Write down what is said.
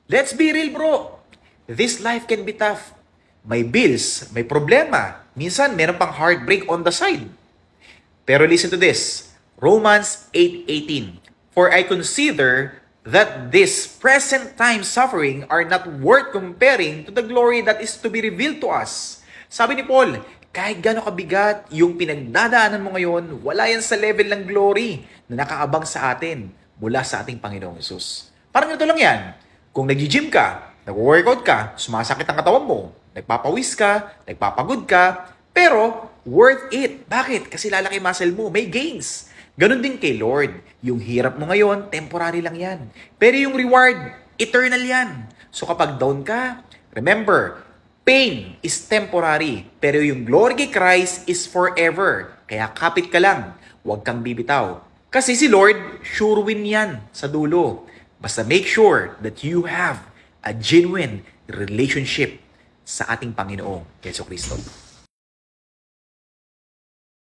Let's be real, bro. This life can be tough. May bills, may problema. Minsan, meron pang heartbreak on the side. Pero listen to this. Romans 8:18. For I consider that this present time suffering are not worth comparing to the glory that is to be revealed to us. Sabi ni Paul, kahit gaano kabigat yung pinagdadaanan mo ngayon, wala yan sa level ng glory na nakaabang sa atin mula sa ating Panginoong Hesus. Parang ito lang yan. Kung nag-gym ka, nag-workout ka, sumasakit ang katawan mo, nagpapawis ka, nagpapagod ka, pero worth it. Bakit? Kasi lalaki muscle mo, may gains. Ganon din kay Lord. Yung hirap mo ngayon, temporary lang yan. Pero yung reward, eternal yan. So kapag down ka, remember, pain is temporary. Pero yung glory kay Christ is forever. Kaya kapit ka lang. Huwag kang bibitaw. Kasi si Lord, sure win yan sa dulo. Basta make sure that you have a genuine relationship sa ating Panginoong Jesucristo.